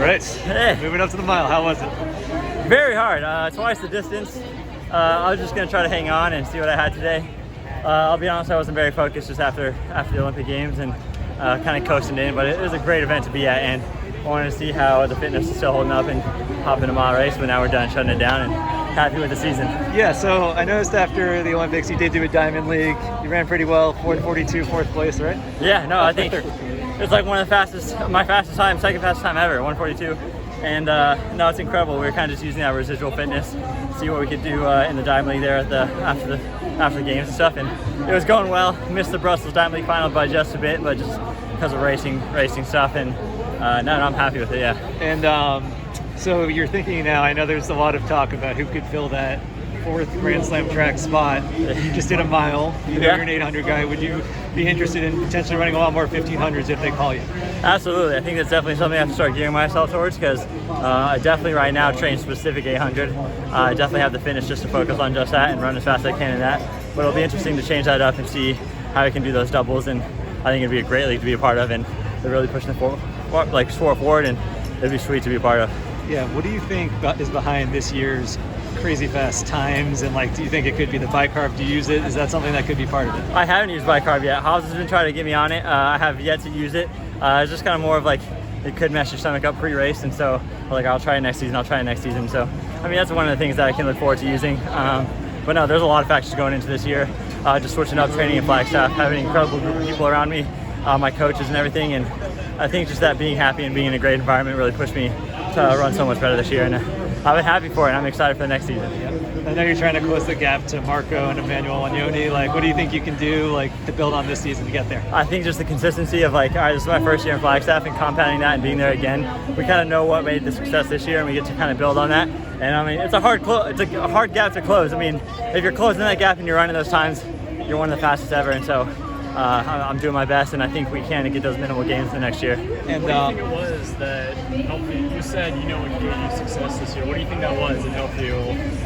Bryce, Hey. moving up to the mile, how was it? Very hard. Twice the distance. I was just going to try to hang on and see what I had today. I'll be honest, I wasn't very focused just after the Olympic Games and kind of coasting in, but it was a great event to be at, and I wanted to see how the fitness is still holding up and hop in a mile race, but now we're done shutting it down and happy with the season. Yeah, so I noticed after the Olympics you did do a Diamond League. You ran pretty well, 4:42, fourth place, right? Yeah, no, I think it's like one of the fastest, my fastest time, second fastest time ever, 1:42. And no, it's incredible. We were kind of just using that residual fitness, see what we could do in the Diamond League there at after the games and stuff. And it was going well. Missed the Brussels Diamond League final by just a bit, but just because of racing stuff. And no, I'm happy with it. Yeah. And so you're thinking now. I know there's a lot of talk about who could fill that fourth Grand Slam track spot. You just did a mile. You know, Yeah. you're an 800 guy. Would you be interested in potentially running a lot more 1500s if they call you? Absolutely. I think that's definitely something I have to start gearing myself towards, because I definitely right now train specific 800. I definitely have the fitness just to focus on just that and run as fast as I can in that. But it'll be interesting to change that up and see how I can do those doubles, and I think it'd be a great league to be a part of, and they're really pushing the sport forward, and it'd be sweet to be a part of. Yeah, what do you think is behind this year's crazy fast times, and like, do you think it could be the Bi-Carb? Do you use it? Is that something that could be part of it? I haven't used Bi-Carb yet. Hobbs has been trying to get me on it. I have yet to use it. It's just kind of more of like, it could mess your stomach up pre-race, and so like, I'll try it next season. So I mean, that's one of the things that I can look forward to using. But no, there's a lot of factors going into this year. Just switching up training in Flagstaff, having an incredible group of people around me, my coaches and everything, and I think just that being happy and being in a great environment really pushed me to run so much better this year, and I've been happy for it, and I'm excited for the next season. I know you're trying to close the gap to Marco and Emmanuel and Yoni. Like, what do you think you can do like to build on this season to get there? I think just the consistency of like, all right, this is my first year in Flagstaff, and compounding that and being there again. We kind of know what made the success this year, and we get to kind of build on that. And I mean, it's a hard gap to close. I mean, if you're closing that gap and you're running those times, you're one of the fastest ever. And so I'm doing my best, and I think we can get those minimal gains the next year. And what do you think it was that helped you? You said you know what gave you success this year. What do you think that was that helped you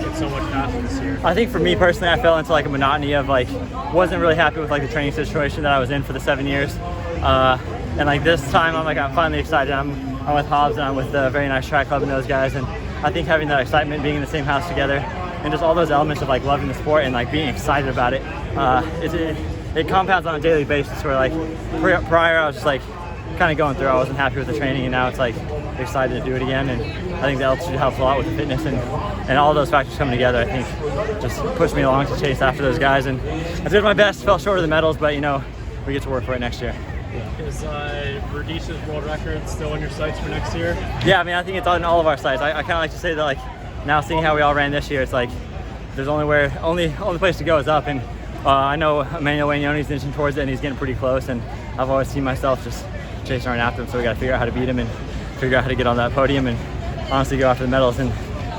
get so much faster this year? I think for me personally, I fell into like a monotony of like, wasn't really happy with like the training situation that I was in for the 7 years. And like this time, I'm finally excited. I'm with Hobbs, and I'm with the Very Nice Track Club and those guys. And I think having that excitement, being in the same house together, and just all those elements of like loving the sport and like being excited about it, it compounds on a daily basis. Where like prior I was just like kind of going through, I wasn't happy with the training, and now it's like excited to do it again. And I think the altitude helps a lot with the fitness, and all those factors coming together, I think just pushed me along to chase after those guys. And I did my best, fell short of the medals, but you know, we get to work for it next year. Is Verdisha's world record still on your sights for next year? Yeah, I mean, I think it's on all of our sites. I kind of like to say that like, now seeing how we all ran this year, it's like there's only place to go is up. And I know Emmanuel Wanyoni's inching towards it, and he's getting pretty close, and I've always seen myself just chasing around after him, so we got to figure out how to beat him and figure out how to get on that podium and honestly go after the medals. And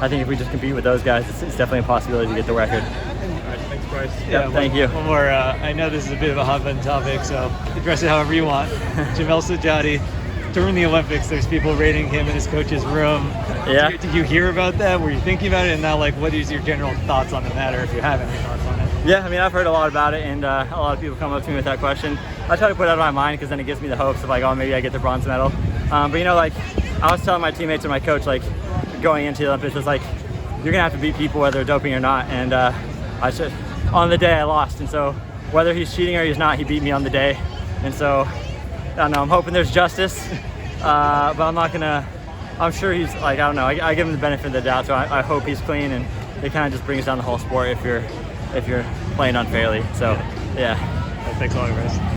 I think if we just compete with those guys, it's definitely a possibility to get the record. All right, thanks, Bryce. Yeah, thank you. One more. I know this is a bit of a hot button topic, so address it however you want. Djamel Sedjati, during the Olympics, there's people rating him in his coach's room. Yeah. Did you hear about that? Were you thinking about it? And now, like, what is your general thoughts on the matter, if you have any thoughts on it? Yeah, I mean, I've heard a lot about it, and a lot of people come up to me with that question. I try to put it out of my mind, because then it gives me the hopes of like, oh, maybe I get the bronze medal. But you know, like, I was telling my teammates and my coach, like, going into the Olympics, was like, you're gonna have to beat people whether they're doping or not. And on the day I lost, and so whether he's cheating or he's not, he beat me on the day. And so I don't know, I'm hoping there's justice, but I'm not gonna. I'm sure he's like, I don't know. I give him the benefit of the doubt, so I hope he's clean, and it kind of just brings down the whole sport if you're playing unfairly. So yeah. Thanks a lot, Bryce.